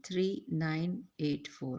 3984।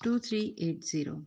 2380।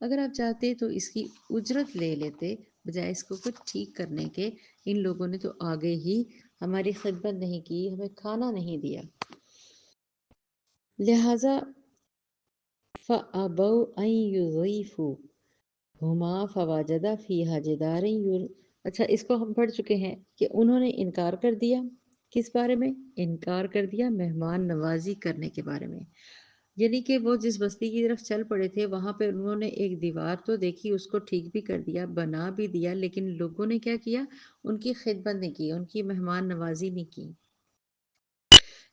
اگر آپ چاہتے تو اس کی اجرت لے لیتے بجائے اس کو کچھ ٹھیک کرنے کے۔ ان لوگوں نے تو آگے ہی ہماری خدمت نہیں کی، ہمیں کھانا نہیں دیا، لہذا فَأَبَوْا أَن يُضِيفُوهُمَا فَوَجَدَ فِيهَا جِدَارًا اچھا، اس کو ہم پڑھ چکے ہیں کہ انہوں نے انکار کر دیا۔ کس بارے میں انکار کر دیا؟ مہمان نوازی کرنے کے بارے میں۔ یعنی کہ وہ جس بستی کی طرف چل پڑے تھے وہاں پہ انہوں نے ایک دیوار تو دیکھی، اس کو ٹھیک بھی کر دیا، بنا بھی دیا، لیکن لوگوں نے کیا کیا؟ ان کی خدمت نہیں کی، ان کی مہمان نوازی نہیں کی۔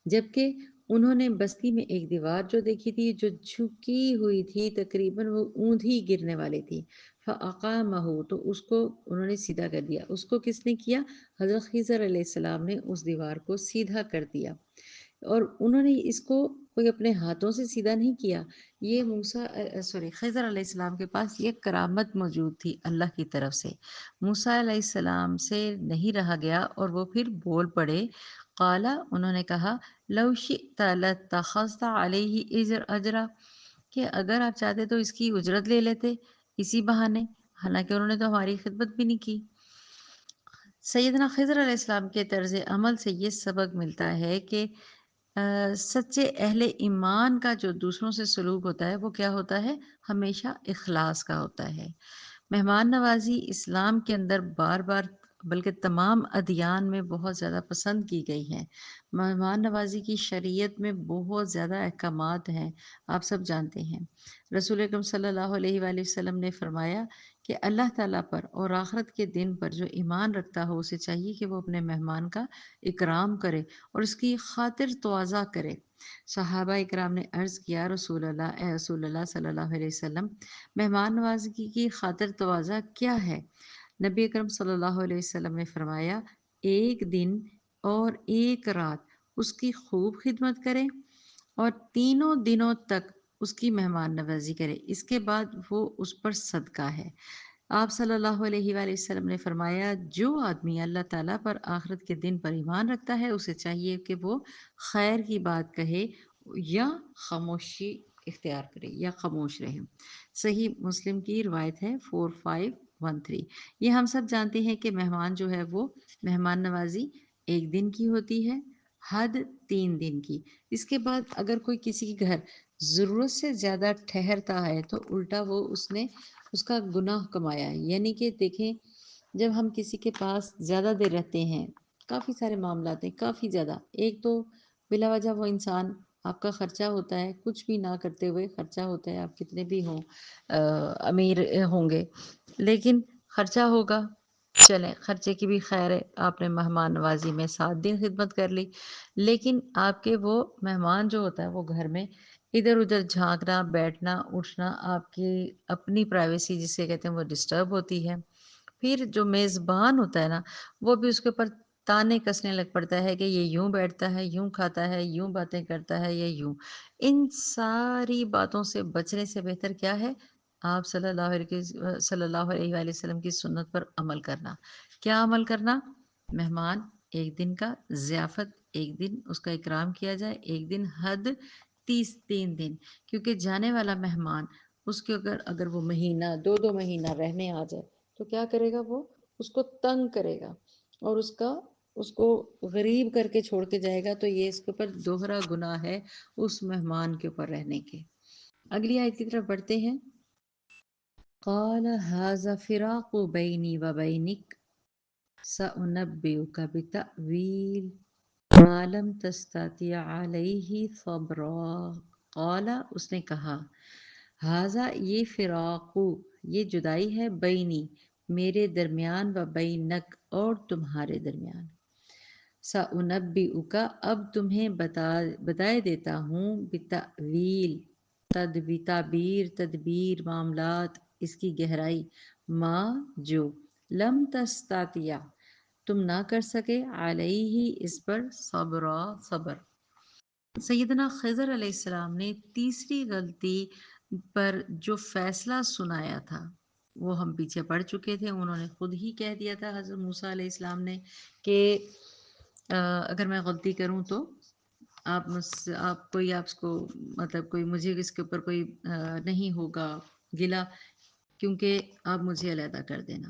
جبکہ انہوں نے بستی میں ایک دیوار جو دیکھی تھی جو جھکی ہوئی تھی، تقریباً وہ اوندھی گرنے والی تھی۔ فَأَقَامَهُ تو اس کو انہوں نے سیدھا کر دیا۔ اس کو کس نے کیا؟ حضرت خضر علیہ السلام نے اس دیوار کو سیدھا کر دیا۔ اور انہوں نے اس کو کوئی اپنے ہاتھوں سے سیدھا نہیں کیا، یہ خضر علیہ السلام کے پاس یہ کرامت موجود تھی اللہ کی طرف سے۔ موسیٰ علیہ السلام سے نہیں رہا گیا اور وہ پھر بول پڑے۔ قال انہوں نے کہا لو شئت لاتخذت علیہ اجرا کہ اگر آپ چاہتے تو اس کی اجرت لے لیتے اسی بہانے، حالانکہ انہوں نے تو ہماری خدمت بھی نہیں کی۔ سیدنا خضر علیہ السلام کے طرز عمل سے یہ سبق ملتا ہے کہ سچے اہل ایمان کا جو دوسروں سے سلوک ہوتا ہے وہ کیا ہوتا ہے؟ ہمیشہ اخلاص کا ہوتا ہے۔ مہمان نوازی اسلام کے اندر بار بار بلکہ تمام ادیان میں بہت زیادہ پسند کی گئی ہے۔ مہمان نوازی کی شریعت میں بہت زیادہ احکامات ہیں، آپ سب جانتے ہیں۔ رسول اکرم صلی اللہ علیہ وآلہ وسلم نے فرمایا کہ اللہ تعالیٰ پر اور آخرت کے دن پر جو ایمان رکھتا ہو اسے چاہیے کہ وہ اپنے مہمان کا اکرام کرے اور اس کی خاطر تواضع کرے۔ صحابہ اکرام نے عرض کیا رسول اللہ صلی اللہ علیہ وسلم، مہمان نوازی کی خاطر تواضع کیا ہے؟ نبی اکرم صلی اللہ علیہ وسلم نے فرمایا، ایک دن اور ایک رات اس کی خوب خدمت کرے اور تینوں دنوں تک اس کی مہمان نوازی کرے، اس کے بعد وہ اس پر صدقہ ہے۔ آپ صلی اللہ علیہ وآلہ وسلم نے فرمایا، جو آدمی اللہ تعالیٰ پر آخرت کے دن پر ایمان رکھتا ہے اسے چاہیے کہ وہ خیر کی بات کہے یا خاموشی اختیار کرے یا خاموش رہے۔ صحیح مسلم کی روایت ہے 4513۔ یہ ہم سب جانتے ہیں کہ مہمان جو ہے وہ مہمان نوازی ایک دن کی ہوتی ہے، حد 3 دن کی۔ اس کے بعد اگر کوئی کسی کے گھر ضرورت سے زیادہ ٹھہرتا ہے تو الٹا وہ اس کا گناہ کمایا ہے۔ یعنی کہ دیکھیں، جب ہم کسی کے پاس زیادہ دیر رہتے ہیں، کافی سارے معاملات ہیں، کافی زیادہ، ایک تو بلا وجہ وہ انسان آپ کا خرچہ ہوتا ہے، کچھ بھی نہ کرتے ہوئے خرچہ ہوتا ہے، آپ کتنے بھی ہوں امیر ہوں گے لیکن خرچہ ہوگا۔ چلیں، خرچے کی بھی خیر ہے، آپ نے مہمان نوازی میں 7 دن خدمت کر لی، لیکن آپ کے وہ مہمان جو ہوتا ہے وہ گھر میں ادھر ادھر جھانکنا، بیٹھنا، اٹھنا، آپ کی اپنی پرائیویسی جسے کہتے ہیں وہ ڈسٹرب ہوتی ہے۔ پھر جو میزبان ہوتا ہے نا، وہ بھی اس کے اوپر تانے کسنے لگ پڑتا ہے کہ یہ یوں بیٹھتا ہے، یوں کھاتا ہے، یوں باتیں کرتا ہے، یا یوں۔ ان ساری باتوں سے بچنے سے بہتر کیا ہے؟ آپ صلی اللہ علیہ وآلہ وسلم کی سنت پر عمل کرنا۔ کیا عمل کرنا؟ مہمان ایک دن کا ضیافت، ایک دن اس کا اکرام کیا جائے، ایک دن حد 3 دن، کیونکہ جانے والا مہمان اس کے اگر وہ مہینہ 2 مہینہ رہنے آ جائے تو کیا کرے گا؟ وہ اس کو تنگ کرے گا اور اس کو غریب کر کے چھوڑ کے جائے گا، تو یہ اس کے اوپر دوہرا گناہ ہے اس مہمان کے اوپر رہنے کے۔ اگلی آیت کی طرف بڑھتے ہیں۔ قال هذا فراق بینی و بینک سأنبئک بتأویل ما لم تستطع علیہ صبرا۔ قال اس نے کہا، ہاذا یہ فراق، یہ جدائی ہے، بینی میرے درمیان، و بینک اور تمہارے درمیان۔ سأنبئک اب تمہیں بتائے دیتا ہوں، بتأویل تدبیر معاملات، اس کی گہرائی، ما جو لم تستطیع تم نہ کر سکے، علیہ اس پر، صبر۔ سیدنا خضر علیہ السلام نے تیسری غلطی پر جو فیصلہ سنایا تھا وہ ہم پیچھے پڑھ چکے تھے۔ انہوں نے خود ہی کہہ دیا تھا حضرت موسیٰ علیہ السلام نے کہ اگر میں غلطی کروں تو آپ کو مطلب کوئی مجھے اس کے اوپر کوئی نہیں ہوگا گلا کیونکہ اب مجھے علیحدہ کر دینا.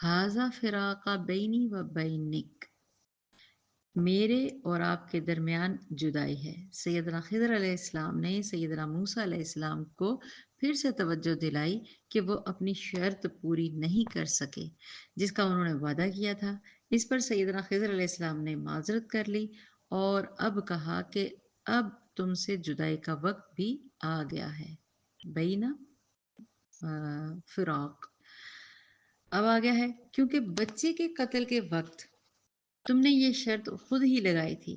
ھذا فراق بینی و بینک، میرے اور آپ کے درمیان جدائی ہے. سیدنا خضر علیہ السلام نے سیدنا موسیٰ علیہ السلام کو پھر سے توجہ دلائی کہ وہ اپنی شرط پوری نہیں کر سکے جس کا انہوں نے وعدہ کیا تھا. اس پر سیدنا خضر علیہ السلام نے معذرت کر لی اور اب کہا کہ اب تم سے جدائی کا وقت بھی آ گیا ہے. بینا فراق اب آ گیا ہے کیونکہ بچے کے قتل کے وقت تم نے یہ شرط خود ہی لگائی تھی.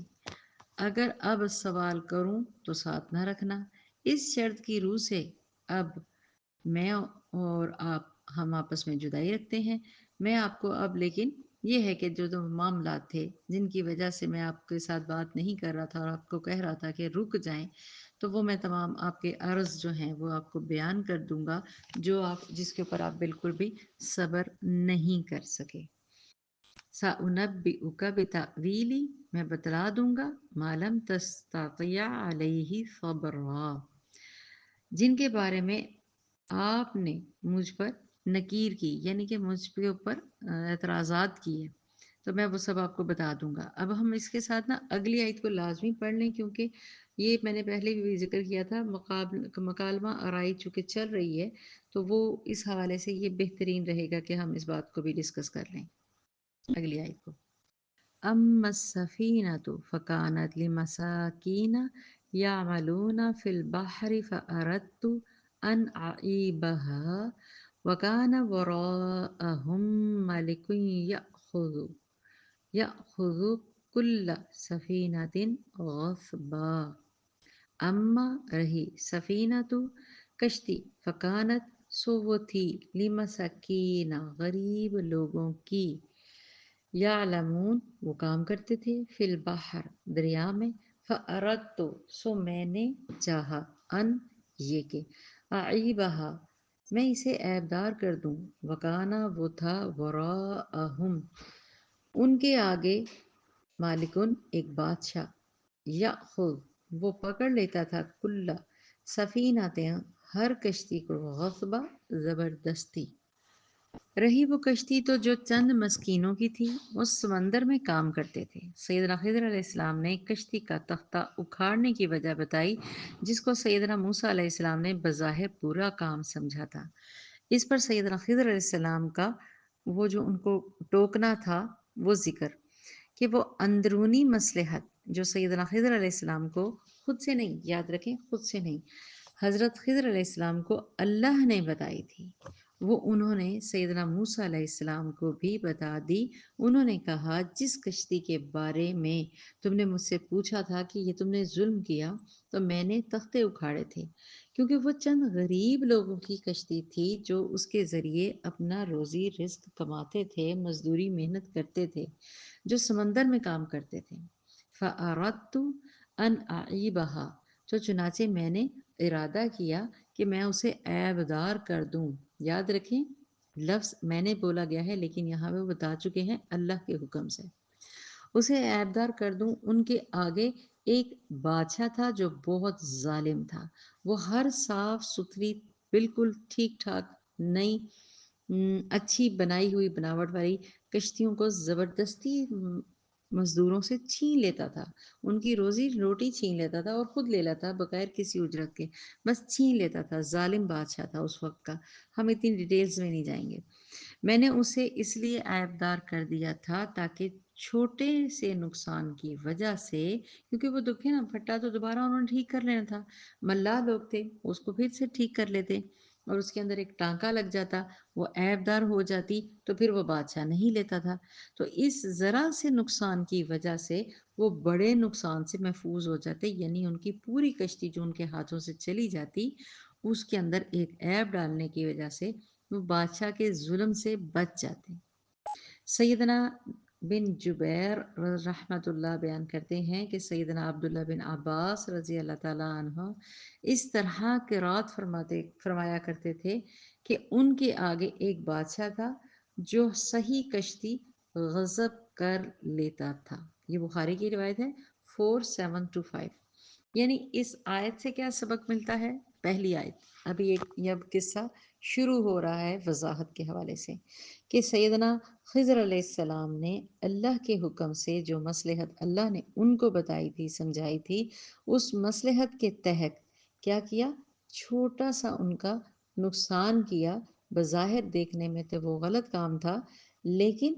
اگر اب سوال کروں تو ساتھ نہ رکھنا. اس شرط کی روح سے اب میں اور آپ ہم آپس میں جدائی رکھتے ہیں. میں آپ کو اب لیکن یہ ہے کہ جو معاملات تھے جن کی وجہ سے میں آپ کے ساتھ بات نہیں کر رہا تھا اور آپ کو کہہ رہا تھا کہ رک جائیں، تو وہ میں تمام آپ کے عرض جو ہیں وہ آپ کو بیان کر دوں گا، جس کے اوپر آپ بالکل بھی صبر نہیں کر سکے. سأنبئک بتأویلی، میں بتلا دوں گا، ما لم تستطیع علیہ صبرا، جن کے بارے میں آپ نے مجھ پر نکیر کی، یعنی کہ مجھ کے اوپر اعتراضات کیے، تو میں وہ سب آپ کو بتا دوں گا. اب ہم اس کے ساتھ نا اگلی آیت کو لازمی پڑھ لیں، کیونکہ یہ میں نے پہلے بھی ذکر کیا تھا، مکالمہ آرائی چونکہ چل رہی ہے تو وہ اس حوالے سے یہ بہترین رہے گا کہ ہم اس بات کو بھی ڈسکس کر لیں. اگلی آیت کو، اما السفینۃ فکانت لمساکین یعملون فی البحر فأردت ان اعیبها وکان وراءہم ملک یأخذ کل سفینۃ غصبا. اما رہی سفینۃ کشتی، فکانت سو وہ تھی، لمساکین غریب لوگوں کی، یعلمون وہ کام کرتے تھے، فی البحر دریا میں، فاردت سو میں نے چاہا، ان یہ کہ، اعیبہا میں اسے عیبدار کر دوں، وکانا وہ تھا، وراءہم ان کے آگے، مالکن ایک بادشاہ، یأخذ وہ پکڑ لیتا تھا، کل سفینۃ ہر کشتی کو، غصبا زبردستی. رہی وہ کشتی تو جو چند مسکینوں کی تھی، وہ سمندر میں کام کرتے تھے. سیدنا خضر علیہ السلام نے کشتی کا تختہ اکھاڑنے کی وجہ بتائی، جس کو سیدنا موسیٰ علیہ السلام نے بظاہر پورا کام سمجھا تھا. اس پر سیدنا خضر علیہ السلام کا وہ جو ان کو ٹوکنا تھا وہ ذکر، کہ وہ اندرونی مصلحت جو سیدنا خضر علیہ السلام کو خود سے نہیں، یاد رکھیں خود سے نہیں، حضرت خضر علیہ السلام کو اللہ نے بتائی تھی، وہ انہوں نے سیدنا موسیٰ علیہ السلام کو بھی بتا دی. انہوں نے کہا جس کشتی کے بارے میں تم نے مجھ سے پوچھا تھا کہ یہ تم نے ظلم کیا، تو میں نے تختے اکھاڑے تھے، کیونکہ وہ چند غریب لوگوں کی کشتی تھی جو اس کے ذریعے اپنا روزی رزق کماتے تھے، مزدوری محنت کرتے تھے، جو سمندر میں کام کرتے تھے. فَأَرَدْتُ أَنْ أَعِيبَهَا تو چنانچہ میں نے ارادہ کیا کہ میں اسے عیبدار کر دوں. یاد رکھیں لفظ میں نے بولا گیا ہے، لیکن یہاں وہ بتا چکے ہیں اللہ کے حکم سے، اسے عیبدار کر دوں. ان کے آگے ایک بادشاہ تھا جو بہت ظالم تھا، وہ ہر صاف ستھری بالکل ٹھیک ٹھاک نئی اچھی بنائی ہوئی بناوٹ والی کشتیوں کو زبردستی مزدوروں سے چھین لیتا تھا، ان کی روزی روٹی چھین لیتا تھا اور خود لے لیتا بغیر کسی اجرت کے، بس چھین لیتا تھا. ظالم بادشاہ تھا اس وقت کا، ہم اتنی ڈیٹیلز میں نہیں جائیں گے. میں نے اسے اس لیے عیبدار کر دیا تھا تاکہ چھوٹے سے نقصان کی وجہ سے، کیونکہ وہ دکھے نا پھٹا تو دوبارہ انہوں نے ٹھیک کر لینا تھا، ملا لوگ تھے اس کو پھر سے ٹھیک کر لیتے، اور اس کے اندر ایک ٹانکا لگ جاتا، وہ عیبدار ہو جاتی تو پھر وہ بادشاہ نہیں لیتا تھا. تو اس ذرا سے نقصان کی وجہ سے وہ بڑے نقصان سے محفوظ ہو جاتے، یعنی ان کی پوری کشتی جو ان کے ہاتھوں سے چلی جاتی، اس کے اندر ایک عیب ڈالنے کی وجہ سے وہ بادشاہ کے ظلم سے بچ جاتے. سیدنا بن جبیر رحمۃ اللہ بیان کرتے ہیں کہ سیدنا عبداللہ بن عباس رضی اللہ تعالیٰ عنہ اس طرح قرات فرمایا کرتے تھے کہ ان کے آگے ایک بادشاہ تھا جو صحیح کشتی غضب کر لیتا تھا. یہ بخاری کی روایت ہے 4725. یعنی اس آیت سے کیا سبق ملتا ہے؟ پہلی آیت ابھی ایک یہ قصہ شروع ہو رہا ہے وضاحت کے حوالے سے کہ سیدنا خضر علیہ السلام نے اللہ کے حکم سے جو مصلحت اللہ نے ان کو بتائی تھی سمجھائی تھی، اس مصلحت کے تحت کیا کیا؟ چھوٹا سا ان کا نقصان کیا، بظاہر دیکھنے میں تو وہ غلط کام تھا، لیکن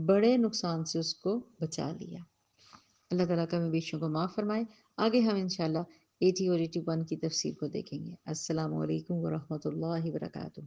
بڑے نقصان سے اس کو بچا لیا۔ اللہ تعالیٰ کا ہمیں بیچوں کو معاف فرمائے۔ آگے ہم انشاءاللہ 80 اور 81 کی تفسیر کو دیکھیں گے۔ السلام علیکم ورحمۃ اللہ وبرکاتہ۔